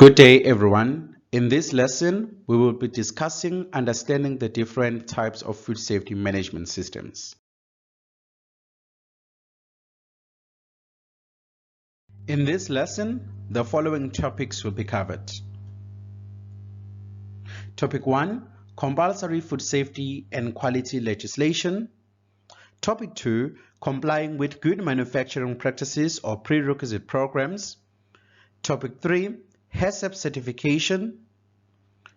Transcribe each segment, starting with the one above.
Good day, everyone. In this lesson, we will be discussing understanding the different types of food safety management systems. In this lesson, the following topics will be covered. Topic 1, compulsory food safety and quality legislation. Topic 2, complying with good manufacturing practices or prerequisite programs. Topic 3, HACCP certification.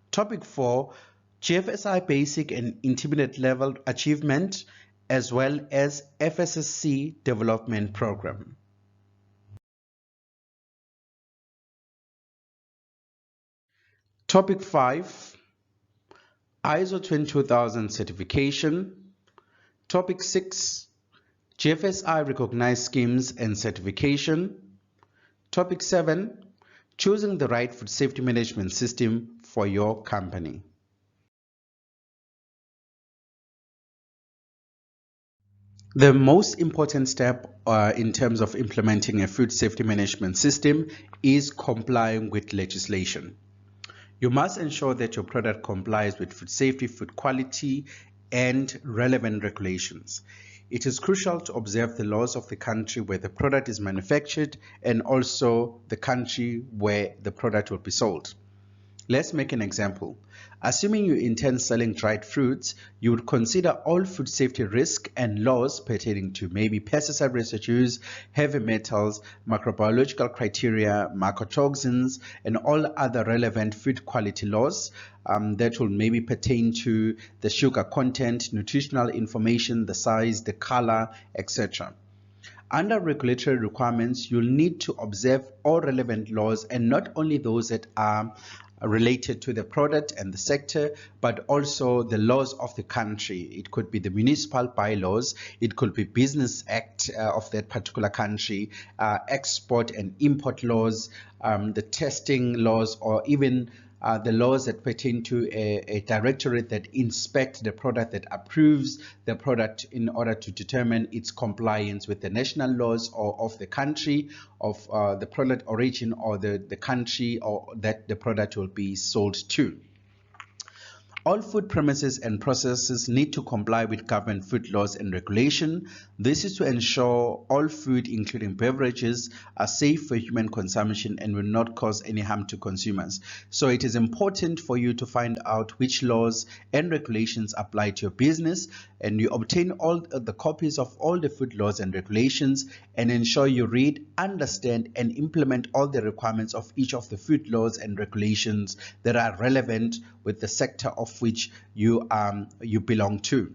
Topic 4, GFSI basic and intermediate level achievement, as well as FSSC development program. Topic 5, ISO 22000 certification. Topic 6, GFSI recognized schemes and certification. Topic 7, choosing the right food safety management system for your company. The most important step in terms of implementing a food safety management system is complying with legislation. You must ensure that your product complies with food safety, food quality, and relevant regulations. It is crucial to observe the laws of the country where the product is manufactured and also the country where the product will be sold. Let's make an example. Assuming you intend selling dried fruits, you would consider all food safety risk and laws pertaining to maybe pesticide residues, heavy metals, microbiological criteria, mycotoxins, and all other relevant food quality laws that will maybe pertain to the sugar content, nutritional information, the size, the color, etc. Under regulatory requirements, you'll need to observe all relevant laws and not only those that are related to the product and the sector, but also the laws of the country. It could be the municipal bylaws, it could be business act of that particular country, export and import laws, the testing laws, or even the laws that pertain to a directorate that inspects the product, that approves the product in order to determine its compliance with the national laws or of the country of the product origin or the country or that the product will be sold to. All food premises and processes need to comply with government food laws and regulation. This is to ensure all food, including beverages, are safe for human consumption and will not cause any harm to consumers. So it is important for you to find out which laws and regulations apply to your business, and you obtain all the copies of all the food laws and regulations and ensure you read, understand, and implement all the requirements of each of the food laws and regulations that are relevant with the sector of which you belong to.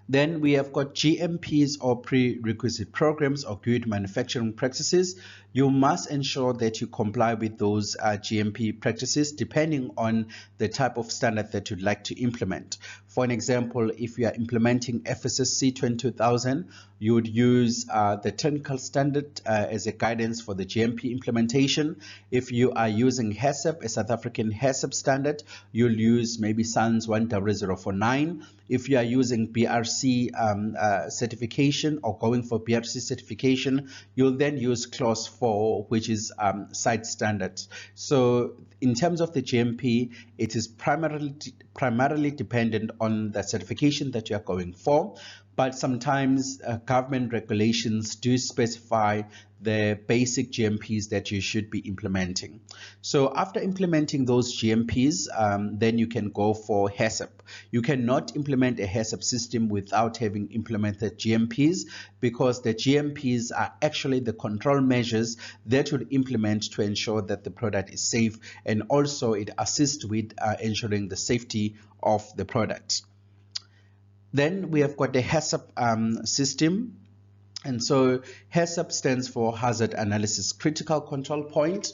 Then we have got GMPs or prerequisite programs or good manufacturing practices. You must ensure that you comply with those GMP practices depending on the type of standard that you'd like to implement. For an example, if you are implementing FSSC 22000, you would use the technical standard as a guidance for the GMP implementation. If you are using HACCP, a South African HACCP standard, you'll use maybe SANS 10049. If you are using BRC certification or going for BRC certification, you'll then use clause 4, which is site standards. So in terms of the GMP, it is primarily dependent on the certification that you are going for, but sometimes government regulations do specify the basic GMPs that you should be implementing. So after implementing those GMPs, then you can go for HACCP. You cannot implement a HACCP system without having implemented GMPs, because the GMPs are actually the control measures that will implement to ensure that the product is safe, and also it assists with ensuring the safety of the product. Then we have got the HACCP system. And so HACCP stands for Hazard Analysis Critical Control Point.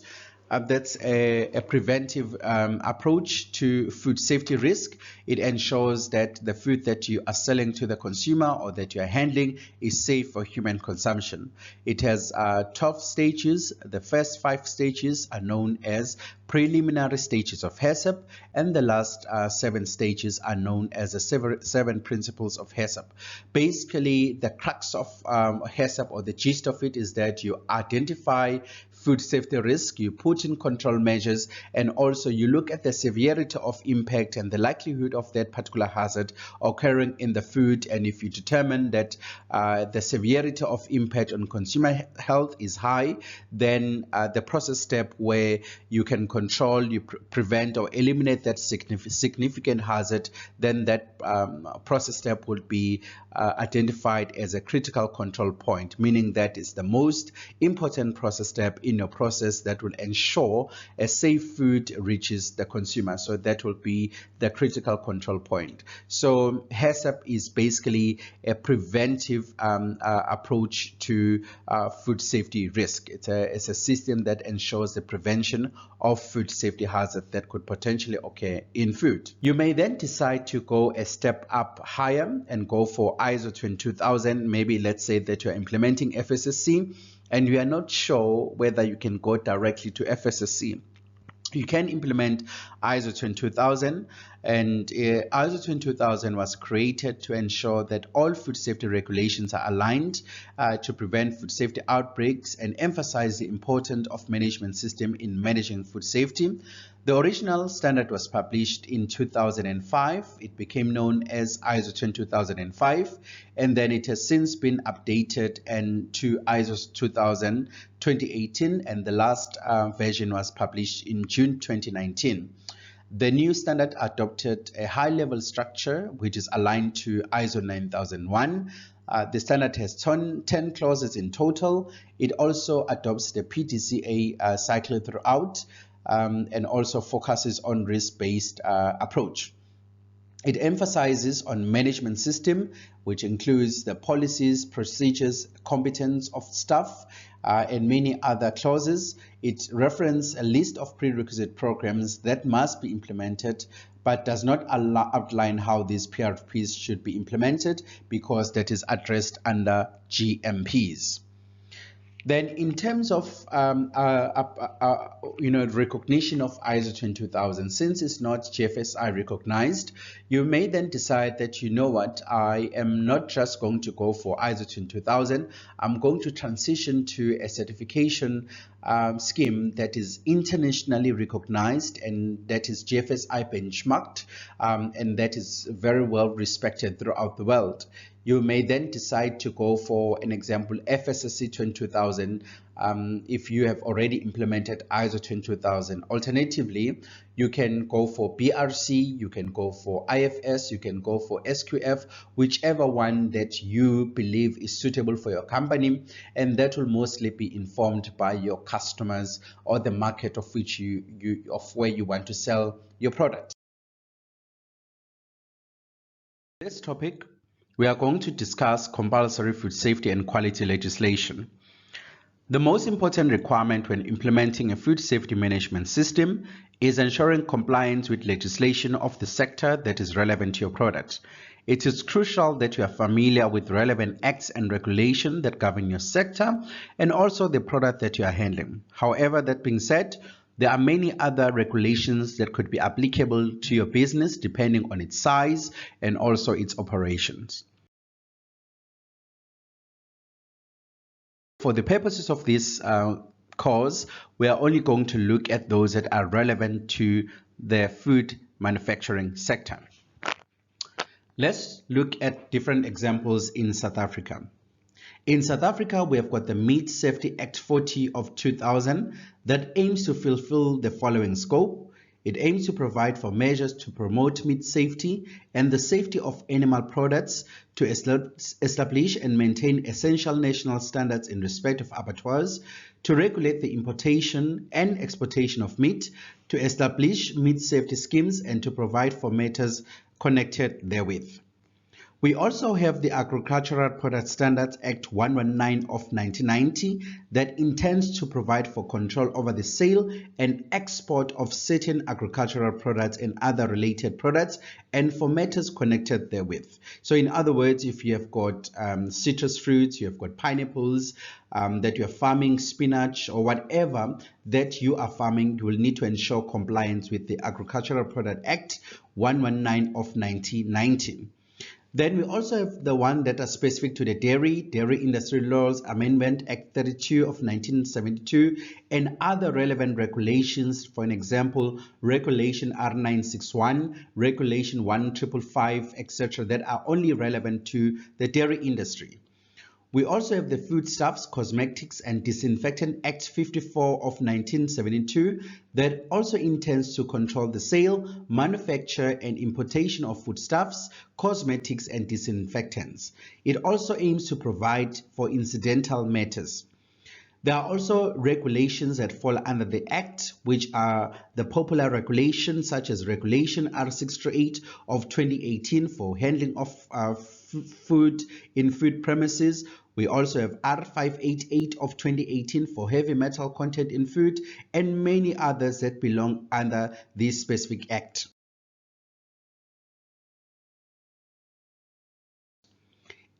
That's a preventive approach to food safety risk. It ensures that the food that you are selling to the consumer or that you are handling is safe for human consumption. It has 12 stages. The first 5 stages are known as preliminary stages of HACCP, and the last 7 stages are known as the 7 principles of HACCP. Basically, the crux of HACCP, or the gist of it, is that you identify food safety risk, you put in control measures, and also you look at the severity of impact and the likelihood of that particular hazard occurring in the food. And if you determine that the severity of impact on consumer health is high, then the process step where you can control, you prevent or eliminate that significant hazard, then that process step will be identified as a critical control point, meaning that is the most important process step in your process that will ensure a safe food reaches the consumer. So that will be the critical control point. So HACCP is basically a preventive approach to food safety risk. It's a system that ensures the prevention of food safety hazards that could potentially occur in food. You may then decide to go a step up higher and go for ISO 22000. Maybe let's say that you're implementing FSSC and you are not sure whether you can go directly to FSSC. You can implement ISO 22000, and ISO 22000 was created to ensure that all food safety regulations are aligned to prevent food safety outbreaks and emphasize the importance of management system in managing food safety. The original standard was published in 2005. It became known as ISO 22005, and then it has since been updated to ISO 2000 2018, and the last version was published in June 2019. The new standard adopted a high-level structure which is aligned to ISO 9001. The standard has 10 clauses in total. It also adopts the PDCA cycle throughout, and also focuses on risk-based approach. It emphasizes on management system, which includes the policies, procedures, competence of staff, and many other clauses. It references a list of prerequisite programs that must be implemented, but does not outline how these PRPs should be implemented, because that is addressed under GMPs. Then in terms of recognition of ISO 22000, since it's not GFSI recognized, you may then decide that, you know what, I am not just going to go for ISO 22000, I'm going to transition to a certification scheme that is internationally recognized and that is GFSI benchmarked, and that is very well respected throughout the world. You may then decide to go for an example FSSC 22000 if you have already implemented ISO 22000. Alternatively, you can go for BRC, you can go for IFS, you can go for SQF, whichever one that you believe is suitable for your company, and that will mostly be informed by your customers or the market of which where you want to sell your product. This topic, we are going to discuss compulsory food safety and quality legislation. The most important requirement when implementing a food safety management system is ensuring compliance with legislation of the sector that is relevant to your product. It is crucial that you are familiar with relevant acts and regulations that govern your sector and also the product that you are handling. However, that being said, there are many other regulations that could be applicable to your business depending on its size and also its operations. For the purposes of this course, we are only going to look at those that are relevant to the food manufacturing sector. Let's look at different examples in South Africa. In South Africa, we have got the Meat Safety Act 40 of 2000 that aims to fulfill the following scope. It aims to provide for measures to promote meat safety and the safety of animal products, to establish and maintain essential national standards in respect of abattoirs, to regulate the importation and exportation of meat, to establish meat safety schemes, and to provide for matters connected therewith. We also have the Agricultural Product Standards Act 119 of 1990 that intends to provide for control over the sale and export of certain agricultural products and other related products and for matters connected therewith. So in other words, if you have got citrus fruits, you have got pineapples, that you're farming, spinach or whatever that you are farming, you will need to ensure compliance with the Agricultural Product Act 119 of 1990. Then we also have the one that are specific to the Dairy Industry Laws Amendment Act 32 of 1972 and other relevant regulations, for an example, Regulation R961, Regulation 1555, etc., that are only relevant to the dairy industry. We also have the Foodstuffs, Cosmetics and Disinfectant Act 54 of 1972 that also intends to control the sale, manufacture and importation of foodstuffs, cosmetics and disinfectants. It also aims to provide for incidental matters. There are also regulations that fall under the Act, which are the popular regulations such as Regulation R638 of 2018 for handling of food in food premises. We also have R588 of 2018 for heavy metal content in food and many others that belong under this specific Act.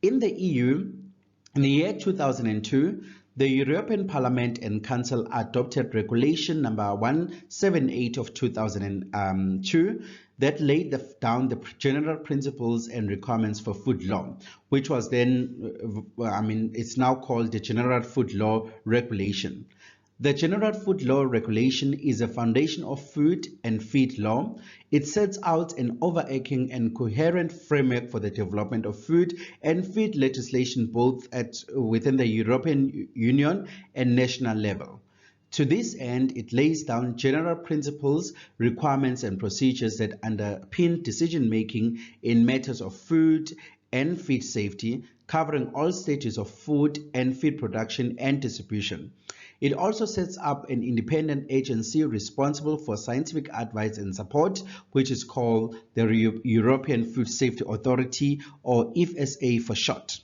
In the EU, in the year 2002, the European Parliament and Council adopted Regulation number 178 of 2002 that laid down the general principles and requirements for food law, which was then, it's now called the General Food Law Regulation. The General Food Law Regulation is a foundation of food and feed law. It sets out an overarching and coherent framework for the development of food and feed legislation both within the European Union and national level. To this end, it lays down general principles, requirements, and procedures that underpin decision-making in matters of food and feed safety, covering all stages of food and feed production and distribution. It also sets up an independent agency responsible for scientific advice and support, which is called the European Food Safety Authority, or FSA for short.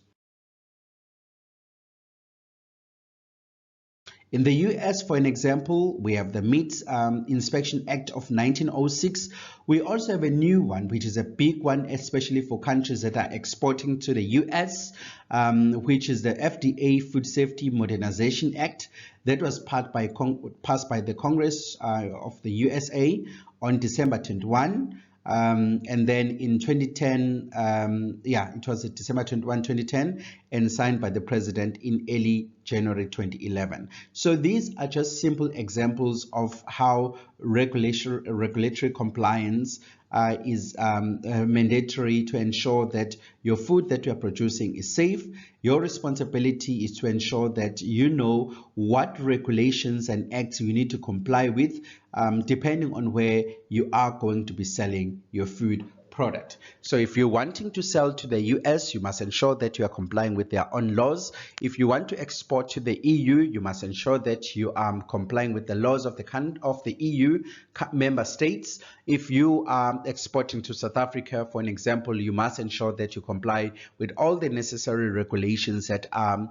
In the US, for an example, we have the Meat Inspection Act of 1906. We also have a new one, which is a big one, especially for countries that are exporting to the US, which is the FDA Food Safety Modernization Act that was passed by the Congress of the USA on December 21. And then in 2010, it was December 21, 2010, and signed by the president in early January 2011. So these are just simple examples of how regulatory compliance is mandatory to ensure that your food that you are producing is safe. Your responsibility is to ensure that you know what regulations and acts you need to comply with, depending on where you are going to be selling your food product. So if you're wanting to sell to the US, you must ensure that you are complying with their own laws. If you want to export to the EU, you must ensure that you are complying with the laws of the EU member states. If you are exporting to South Africa, for an example, you must ensure that you comply with all the necessary regulations that are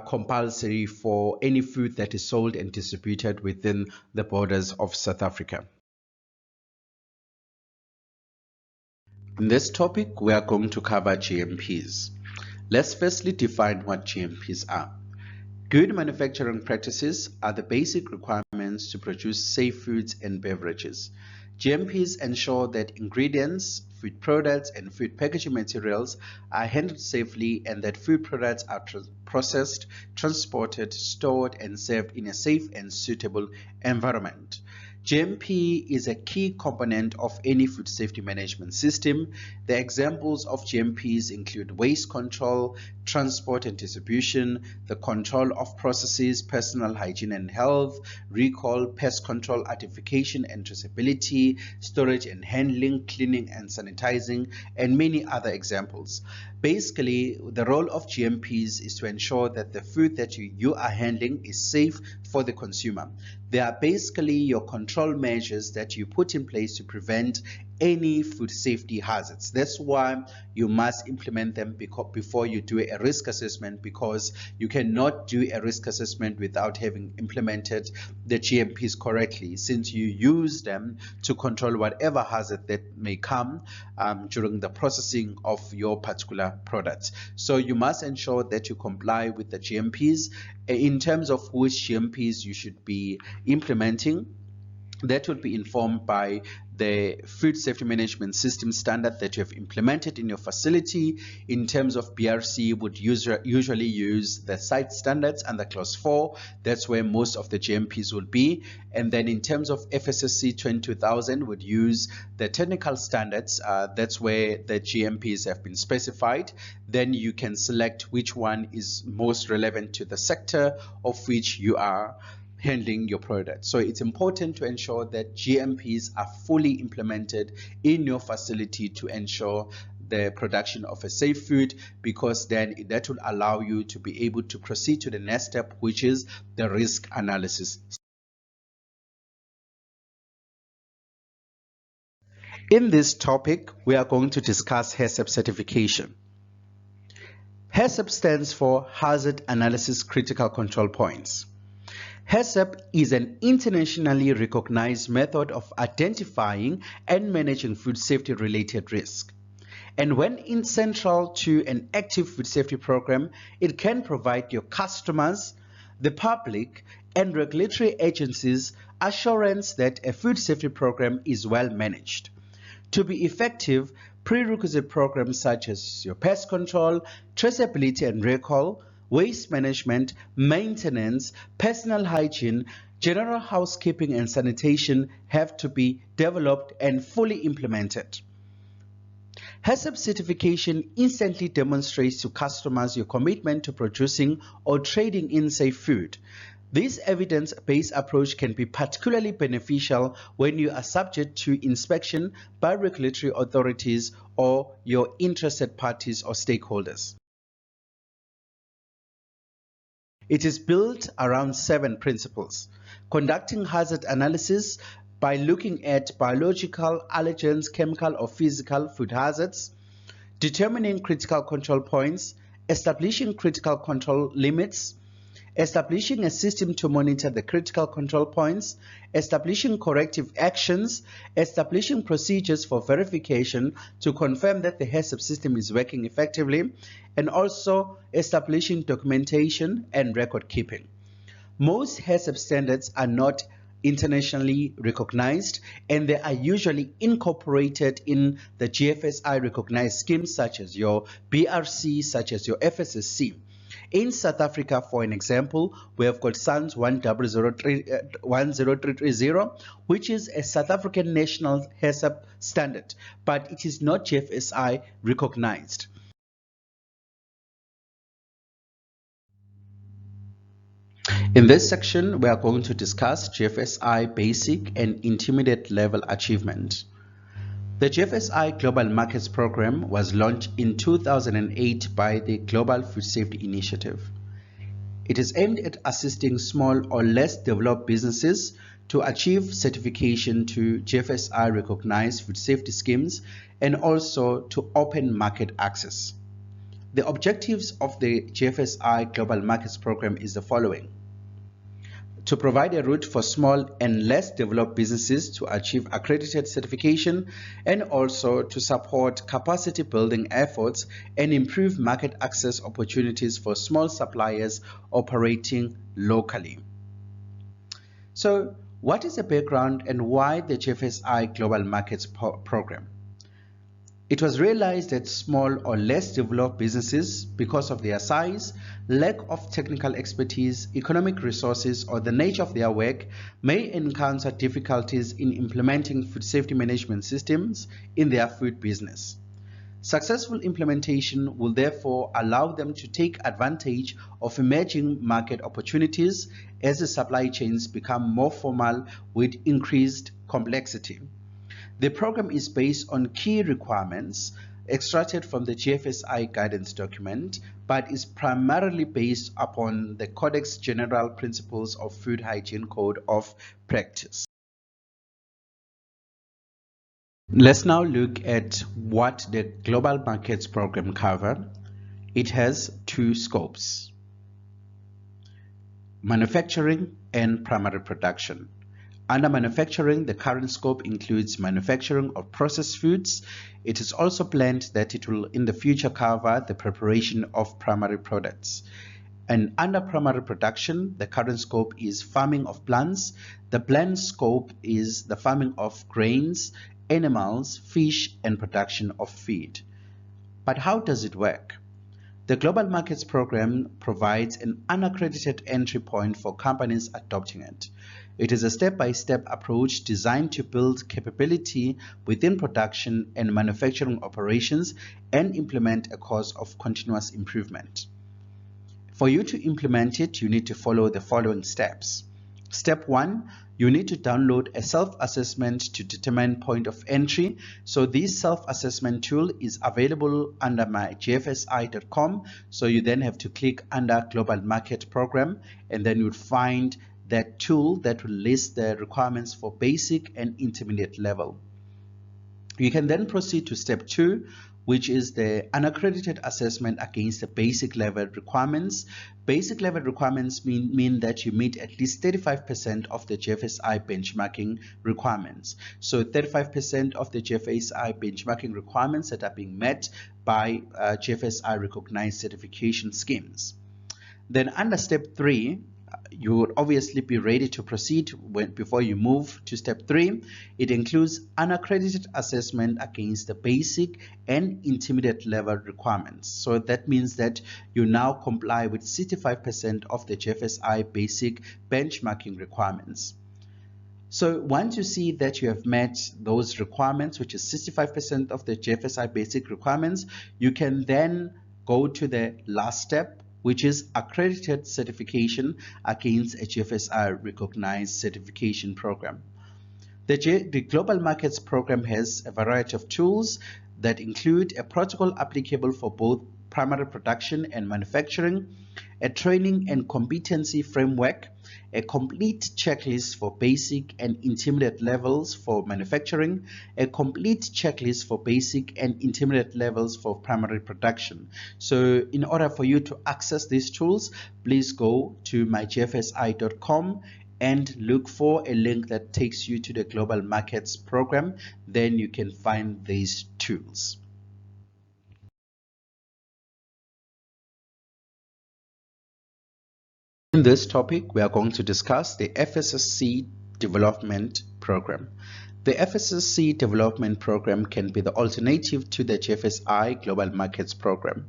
compulsory for any food that is sold and distributed within the borders of South Africa. In this topic, we are going to cover GMPs. Let's firstly define what GMPs are. Good manufacturing practices are the basic requirements to produce safe foods and beverages. GMPs ensure that ingredients, food products, and food packaging materials are handled safely and that food products are processed, transported, stored, and served in a safe and suitable environment. GMP is a key component of any food safety management system. The examples of GMPs include waste control, transport and distribution, the control of processes, personal hygiene and health, recall, pest control, identification and traceability, storage and handling, cleaning and sanitizing, and many other examples. Basically, the role of GMPs is to ensure that the food that you are handling is safe for the consumer. They are basically your control measures that you put in place to prevent any food safety hazards. That's why you must implement them before you do a risk assessment, because you cannot do a risk assessment without having implemented the GMPs correctly, since you use them to control whatever hazard that may come during the processing of your particular product. So you must ensure that you comply with the GMPs. In terms of which GMPs you should be implementing, that will be informed by the food safety management system standard that you have implemented in your facility. In terms of BRC, would usually use the site standards under clause 4. That's where most of the GMPs will be. And then in terms of FSSC 22000, would use the technical standards. That's where the GMPs have been specified. Then you can select which one is most relevant to the sector of which you are handling your product. So it's important to ensure that GMPs are fully implemented in your facility to ensure the production of a safe food, because then that will allow you to be able to proceed to the next step, which is the risk analysis. In this topic, we are going to discuss HACCP certification. HACCP stands for Hazard Analysis Critical Control Points. HACCP is an internationally recognized method of identifying and managing food safety related risk. And when central to an active food safety program, it can provide your customers, the public, and regulatory agencies assurance that a food safety program is well managed. To be effective, prerequisite programs such as your pest control, traceability and recall, waste management, maintenance, personal hygiene, general housekeeping and sanitation have to be developed and fully implemented. HACCP certification instantly demonstrates to customers your commitment to producing or trading in safe food. This evidence-based approach can be particularly beneficial when you are subject to inspection by regulatory authorities or your interested parties or stakeholders. It is built around 7 principles: conducting hazard analysis by looking at biological, allergens, chemical or physical food hazards, determining critical control points, establishing critical control limits, establishing a system to monitor the critical control points, establishing corrective actions, establishing procedures for verification to confirm that the HACCP system is working effectively, and also establishing documentation and record keeping. Most HACCP standards are not internationally recognized, and they are usually incorporated in the GFSI recognized schemes such as your BRC, such as your FSSC. In South Africa, for an example, we have got SANS 10330, which is a South African national HACCP standard, but it is not GFSI recognized. In this section, we are going to discuss GFSI basic and intermediate level achievement. The GFSI Global Markets Program was launched in 2008 by the Global Food Safety Initiative. It is aimed at assisting small or less developed businesses to achieve certification to GFSI recognized food safety schemes and also to open market access. The objectives of the GFSI Global Markets Program is the following: to provide a route for small and less developed businesses to achieve accredited certification, and also to support capacity building efforts and improve market access opportunities for small suppliers operating locally. So, what is the background and why the GFSI Global Markets Program? It was realized that small or less developed businesses, because of their size, lack of technical expertise, economic resources, or the nature of their work, may encounter difficulties in implementing food safety management systems in their food business. Successful implementation will therefore allow them to take advantage of emerging market opportunities as the supply chains become more formal with increased complexity. The program is based on key requirements extracted from the GFSI guidance document, but is primarily based upon the Codex General Principles of Food Hygiene Code of Practice. Let's now look at what the Global Markets Program covers. It has two scopes: manufacturing and primary production. Under manufacturing, the current scope includes manufacturing of processed foods. It is also planned that it will in the future cover the preparation of primary products. And under primary production, the current scope is farming of plants. The planned scope is the farming of grains, animals, fish, and production of feed. But how does it work? The Global Markets Program provides an unaccredited entry point for companies adopting it. It is a step-by-step approach designed to build capability within production and manufacturing operations and implement a course of continuous improvement. For you to implement it, you need to follow the following steps. Step 1, you need to download a self-assessment to determine point of entry. So this self-assessment tool is available under my GFSI.com. So you then have to click under Global Market Program, and then you'll find that tool that will list the requirements for basic and intermediate level. You can then proceed to step 2, which is the unaccredited assessment against the basic level requirements. Basic level requirements mean that you meet at least 35% of the GFSI benchmarking requirements. So 35% of the GFSI benchmarking requirements that are being met by GFSI recognized certification schemes. Then under step 3, you would obviously be ready to proceed before you move to step 3. It includes unaccredited assessment against the basic and intermediate level requirements. So that means that you now comply with 65% of the GFSI basic benchmarking requirements. So once you see that you have met those requirements, which is 65% of the GFSI basic requirements, you can then go to the last step, which is accredited certification against a GFSI recognized certification program. The Global Markets Program has a variety of tools that include a protocol applicable for both primary production and manufacturing, a training and competency framework, a complete checklist for basic and intermediate levels for manufacturing, a complete checklist for basic and intermediate levels for primary production. So in order for you to access these tools, please go to mygfsi.com and look for a link that takes you to the Global Markets Program. Then you can find these tools. In this topic, we are going to discuss the FSSC Development Program. The FSSC Development Program can be the alternative to the GFSI Global Markets Program.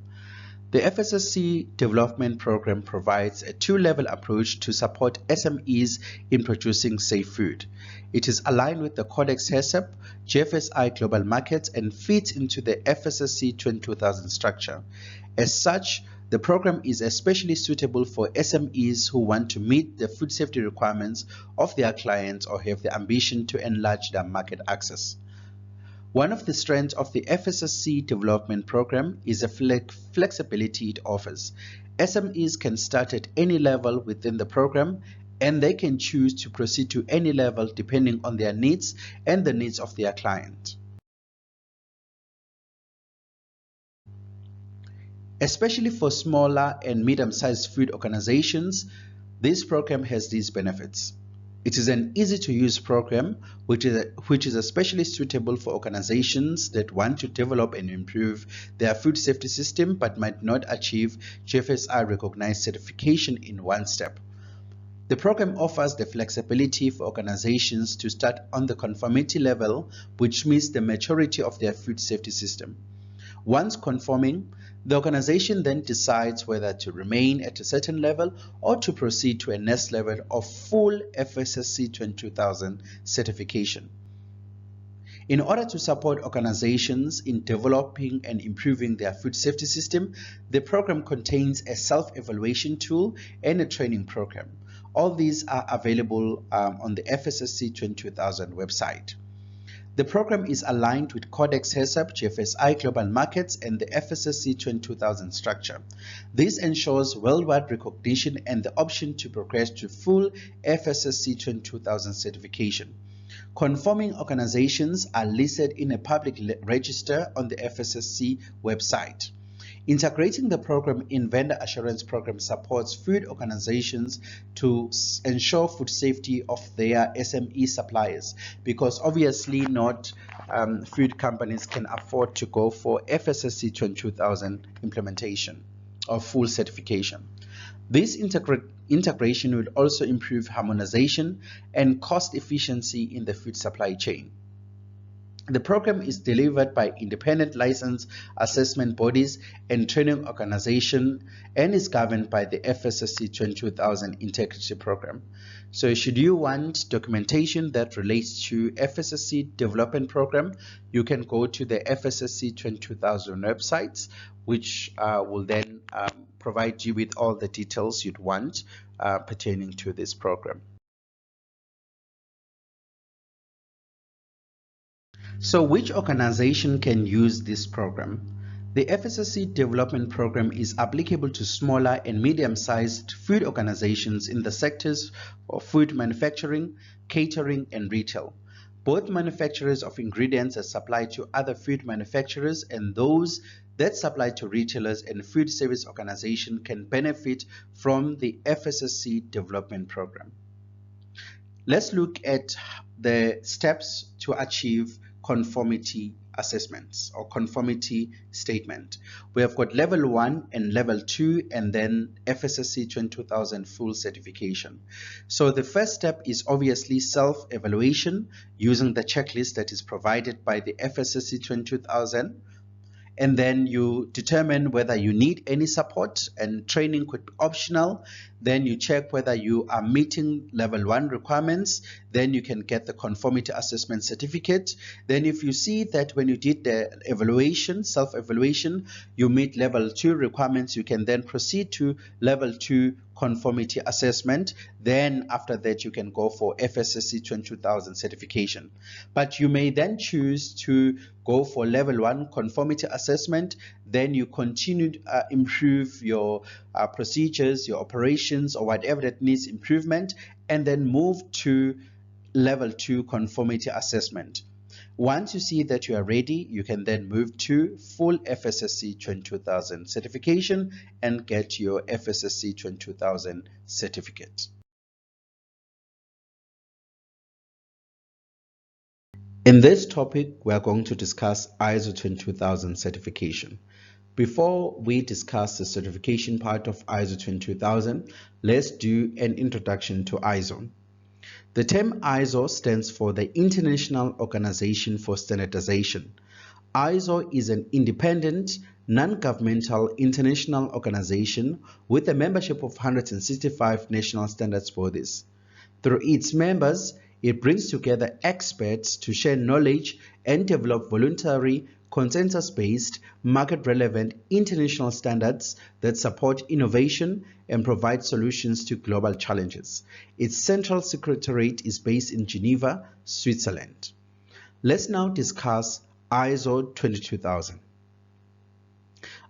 The FSSC Development Program provides a two-level approach to support SMEs in producing safe food. It is aligned with the Codex HACCP, GFSI Global Markets, and fits into the FSSC 22000 structure. As such, the program is especially suitable for SMEs who want to meet the food safety requirements of their clients or have the ambition to enlarge their market access. One of the strengths of the FSSC Development Program is the flexibility it offers. SMEs can start at any level within the program, and they can choose to proceed to any level depending on their needs and the needs of their client. Especially for smaller and medium-sized food organizations, this program has these benefits. It is an easy-to-use program which is especially suitable for organizations that want to develop and improve their food safety system but might not achieve GFSI recognized certification in one step. The program offers the flexibility for organizations to start on the conformity level, which meets the maturity of their food safety system. Once conforming, the organization then decides whether to remain at a certain level or to proceed to a next level of full FSSC 22000 certification. In order to support organizations in developing and improving their food safety system, the program contains a self-evaluation tool and a training program. All these are available on the FSSC 22000 website. The program is aligned with Codex HACCP, GFSI Global Markets, and the FSSC 22000 structure. This ensures worldwide recognition and the option to progress to full FSSC 22000 certification. Conforming organizations are listed in a public register on the FSSC website. Integrating the program in vendor assurance program supports food organizations to ensure food safety of their SME suppliers, because obviously not food companies can afford to go for FSSC 22000 implementation or full certification. This integration will also improve harmonization and cost efficiency in the food supply chain. The program is delivered by independent license assessment bodies and training organization and is governed by the FSSC 22000 Integrity Program. So should you want documentation that relates to FSSC development program, you can go to the FSSC 22000 websites, which will then provide you with all the details you'd want pertaining to this program. So which organization can use this program? The FSSC development program is applicable to smaller and medium-sized food organizations in the sectors of food manufacturing, catering, and retail. Both manufacturers of ingredients that supply to other food manufacturers and those that supply to retailers and food service organizations can benefit from the FSSC development program. Let's look at the steps to achieve conformity assessments or conformity statement. We have got level 1 and level 2 and then FSSC 22000 full certification. So the first step is obviously self-evaluation using the checklist that is provided by the FSSC 22000. And then you determine whether you need any support, and training could be optional. Then you check whether you are meeting level 1 requirements. Then you can get the conformity assessment certificate. Then if you see that when you did the evaluation, self-evaluation, you meet level 2 requirements, you can then proceed to level 2 conformity assessment. Then after that, you can go for FSSC 22000 certification. But you may then choose to go for level 1 conformity assessment. Then you continue to improve your procedures, your operations, or whatever that needs improvement, and then move to level 2 conformity assessment. Once you see that you are ready, you can then move to full FSSC 22000 certification and get your FSSC 22000 certificate. In this topic, we are going to discuss ISO 22000 certification. Before we discuss the certification part of ISO 22000, let's do an introduction to ISO. The term ISO stands for the International Organization for Standardization. ISO is an independent, non-governmental international organization with a membership of 165 national standards bodies. Through its members, it brings together experts to share knowledge and develop voluntary, consensus-based, market-relevant international standards that support innovation and provide solutions to global challenges. Its central secretariat is based in Geneva, Switzerland. Let's now discuss ISO 22000.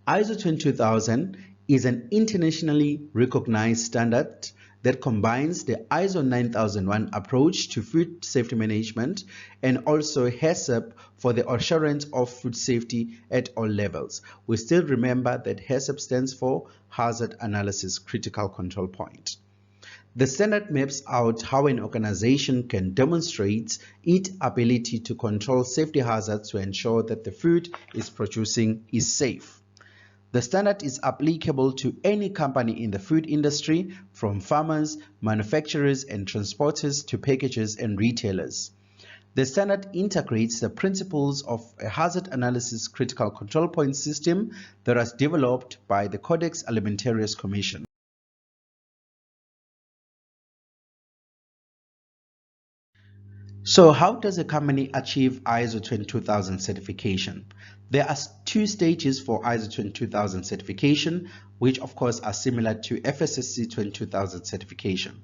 ISO 22000 is an internationally recognized standard that combines the ISO 9001 approach to food safety management and also HACCP for the assurance of food safety at all levels. We still remember that HACCP stands for Hazard Analysis Critical Control Point. The standard maps out how an organization can demonstrate its ability to control safety hazards to ensure that the food is producing is safe. The standard is applicable to any company in the food industry, from farmers, manufacturers, and transporters to packagers and retailers. The standard integrates the principles of a hazard analysis critical control point system that was developed by the Codex Alimentarius Commission. So how does a company achieve ISO 22000 certification? There are two stages for ISO 22000 certification, which of course are similar to FSSC 22000 certification.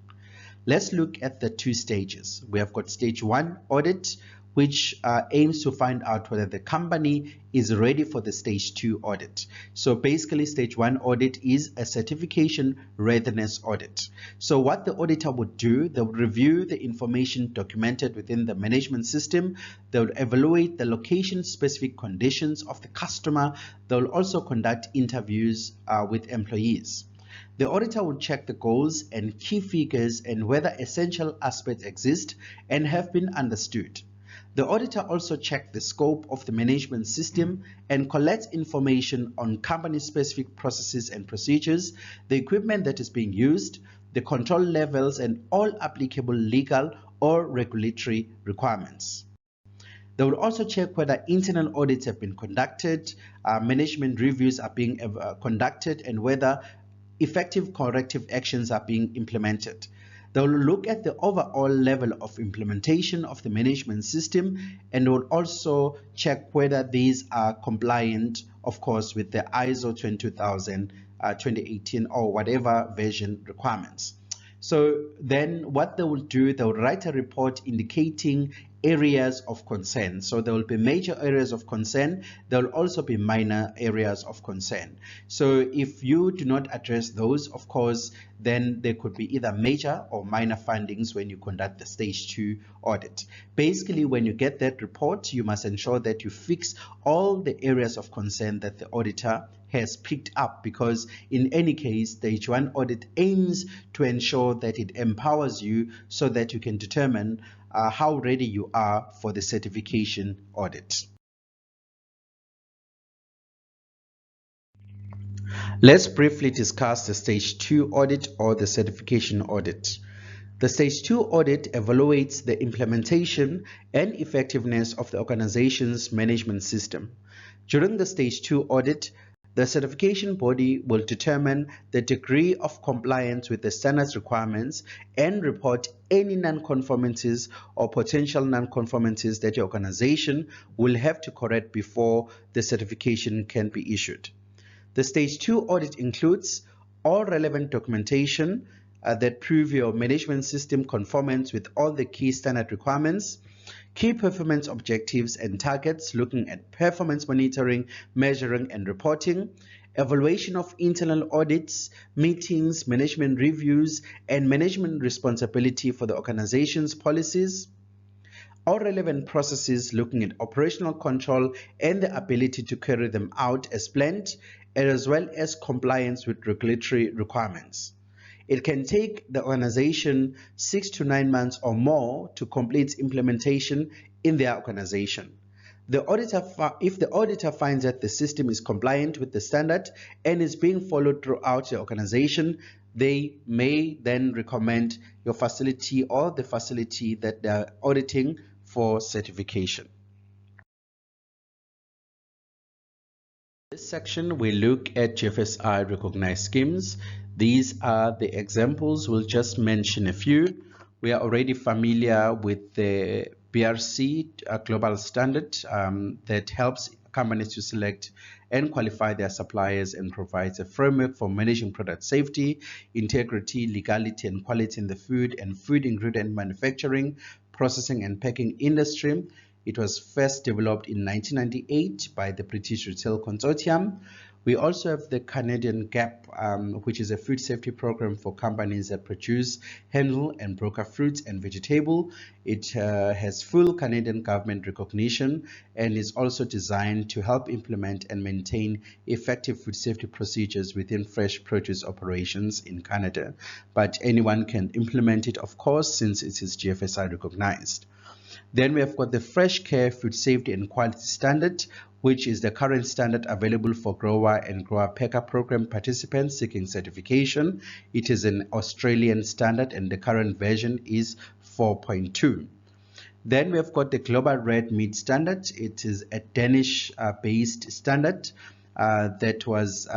Let's look at the two stages. We have got stage 1 audit, which aims to find out whether the company is ready for the stage 2 audit. So basically, stage 1 audit is a certification readiness audit. So what the auditor would do, they would review the information documented within the management system. They would evaluate the location specific conditions of the customer. They will also conduct interviews with employees. The auditor will check the goals and key figures and whether essential aspects exist and have been understood. The auditor also checks the scope of the management system and collects information on company-specific processes and procedures, the equipment that is being used, the control levels, and all applicable legal or regulatory requirements. They will also check whether internal audits have been conducted, management reviews are being conducted, and whether effective corrective actions are being implemented. They will look at the overall level of implementation of the management system and will also check whether these are compliant, of course, with the ISO 22000, 2018 or whatever version requirements. So then what they will do, they will write a report indicating areas of concern. So there will be major areas of concern. There will also be minor areas of concern. So if you do not address those, of course, then there could be either major or minor findings when you conduct the stage 2 audit. Basically, when you get that report, you must ensure that you fix all the areas of concern that the auditor has picked up, because in any case, stage 1 audit aims to ensure that it empowers you so that you can determine how ready you are for the certification audit. Let's briefly discuss the stage 2 audit or the certification audit. The stage 2 audit evaluates the implementation and effectiveness of the organization's management system. During the stage 2 audit, the certification body will determine the degree of compliance with the standards requirements and report any non-conformances or potential non-conformances that your organization will have to correct before the certification can be issued. The stage 2 audit includes all relevant documentation that prove your management system conformance with all the key standard requirements, key performance objectives and targets looking at performance monitoring, measuring and reporting, evaluation of internal audits, meetings, management reviews, and management responsibility for the organization's policies, all relevant processes looking at operational control and the ability to carry them out as planned, as well as compliance with regulatory requirements. It can take the organization 6 to 9 months or more to complete implementation in their organization. If the auditor finds that the system is compliant with the standard and is being followed throughout the organization, they may then recommend your facility or the facility that they are auditing for certification. In this section, we look at GFSI recognized schemes. These are the examples. We'll just mention a few. We are already familiar with the BRC global standard that helps companies to select and qualify their suppliers and provides a framework for managing product safety, integrity, legality, and quality in the food and food ingredient manufacturing, processing, and packing industry. It was first developed in 1998 by the British Retail Consortium. We also have the Canadian GAP, which is a food safety program for companies that produce, handle, and broker fruits and vegetable. It has full Canadian government recognition and is also designed to help implement and maintain effective food safety procedures within fresh produce operations in Canada. But anyone can implement it, of course, since it is GFSI recognized. Then we have got the Fresh Care Food Safety and Quality Standard, which is the current standard available for grower and grower packer program participants seeking certification. It is an Australian standard and the current version is 4.2. Then we have got the Global Red Meat Standard. It is a Danish-based standard that was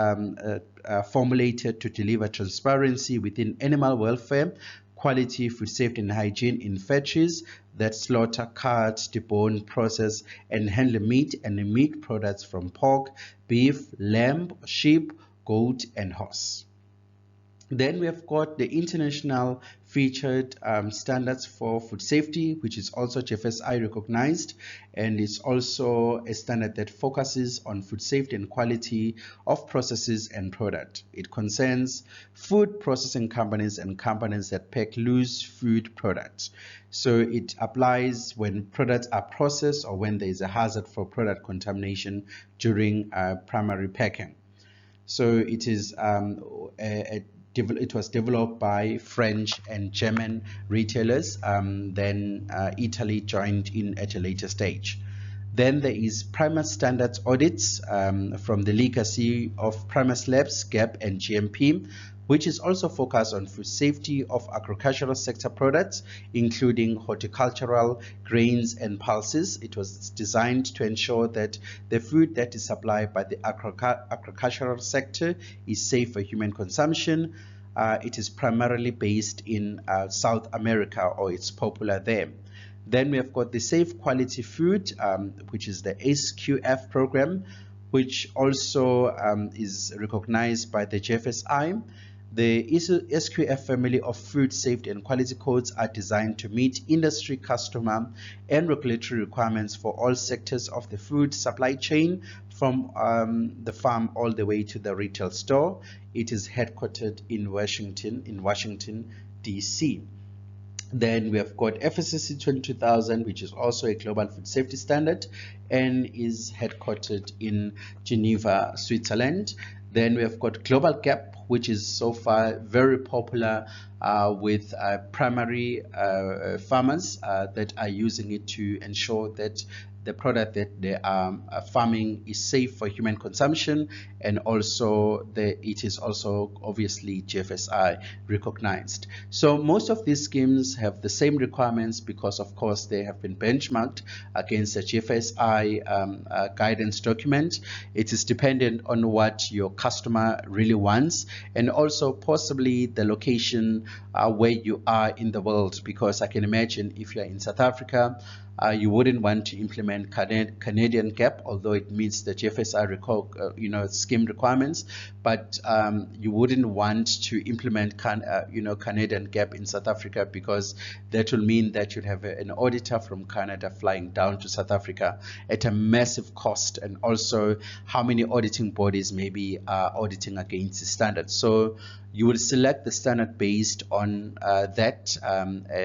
formulated to deliver transparency within animal welfare, quality, food safety and hygiene in factories that slaughter, cut, debone, process and handle meat and meat products from pork, beef, lamb, sheep, goat and horse. Then we have got the international featured standards for food safety, which is also GFSI recognized, and it's also a standard that focuses on food safety and quality of processes and product. It concerns food processing companies and companies that pack loose food products. So it applies when products are processed or when there is a hazard for product contamination during primary packing. So it is it was developed by French and German retailers. Then Italy joined in at a later stage. Then there is Primus Standards audits from the legacy of Primus Labs, GAP, and GMP, which is also focused on food safety of agricultural sector products, including horticultural, grains, and pulses. It was designed to ensure that the food that is supplied by the agricultural sector is safe for human consumption. It is primarily based in South America, or it's popular there. Then we have got the Safe Quality Food, which is the SQF program, which also is recognized by the GFSI. The SQF family of food safety and quality codes are designed to meet industry, customer, and regulatory requirements for all sectors of the food supply chain, from the farm all the way to the retail store. It is headquartered in Washington, D.C. Then we have got FSSC 22000, which is also a global food safety standard and is headquartered in Geneva, Switzerland. Then we have got Global GAP, which is so far very popular with primary farmers that are using it to ensure that the product that they are farming is safe for human consumption, and also it is also obviously GFSI recognized. So most of these schemes have the same requirements because, of course, they have been benchmarked against the GFSI guidance document. It is dependent on what your customer really wants, and also possibly the location where you are in the world, because I can imagine if you are in South Africa, you wouldn't want to implement Canadian GAP, although it meets the GFSI scheme requirements, but you wouldn't want to implement Canadian GAP in South Africa, because that will mean that you'd have an auditor from Canada flying down to South Africa at a massive cost, and also how many auditing bodies maybe are auditing against the standard. So you will select the standard based on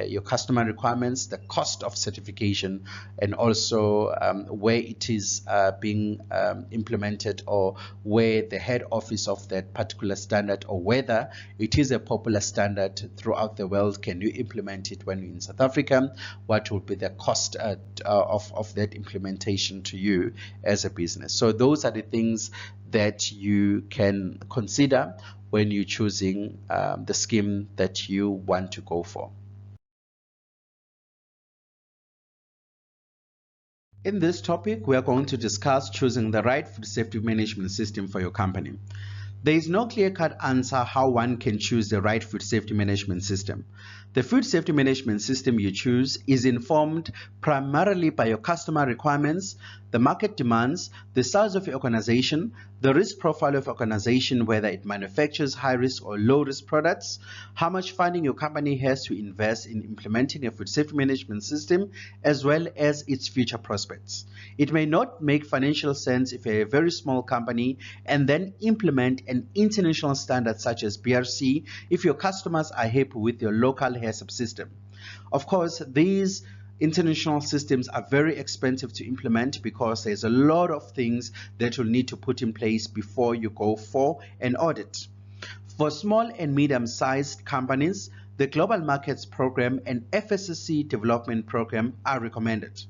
your customer requirements, the cost of certification, and also where it is being implemented, or where the head office of that particular standard, or whether it is a popular standard throughout the world. Can you implement it when you're in South Africa? What will be the cost of that implementation to you as a business? So those are the things that you can consider when you're choosing the scheme that you want to go for. In this topic, we are going to discuss choosing the right food safety management system for your company. There is no clear-cut answer how one can choose the right food safety management system. The food safety management system you choose is informed primarily by your customer requirements, the market demands, the size of your organization, the risk profile of organization, whether it manufactures high-risk or low-risk products, how much funding your company has to invest in implementing a food safety management system, as well as its future prospects. It may not make financial sense if you're a very small company and then implement an international standard such as PRC if your customers are happy with your local HACCP system. Of course, these international systems are very expensive to implement because there's a lot of things that you'll need to put in place before you go for an audit. For small and medium-sized companies, the Global Markets Program and FSSC Development Program are recommended.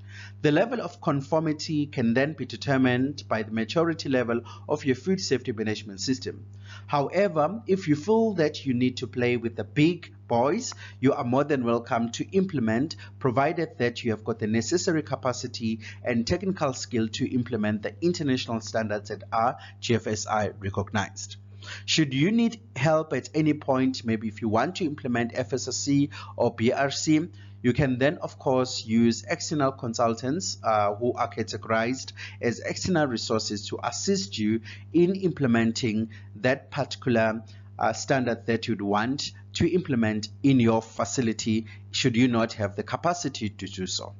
The level of conformity can then be determined by the maturity level of your food safety management system. However, if you feel that you need to play with the big boys, you are more than welcome to implement, provided that you have got the necessary capacity and technical skill to implement the international standards that are GFSI recognized. Should you need help at any point, maybe if you want to implement FSSC or PRC, you can then, of course, use external consultants who are categorized as external resources to assist you in implementing that particular standard that you'd want to implement in your facility should you not have the capacity to do so.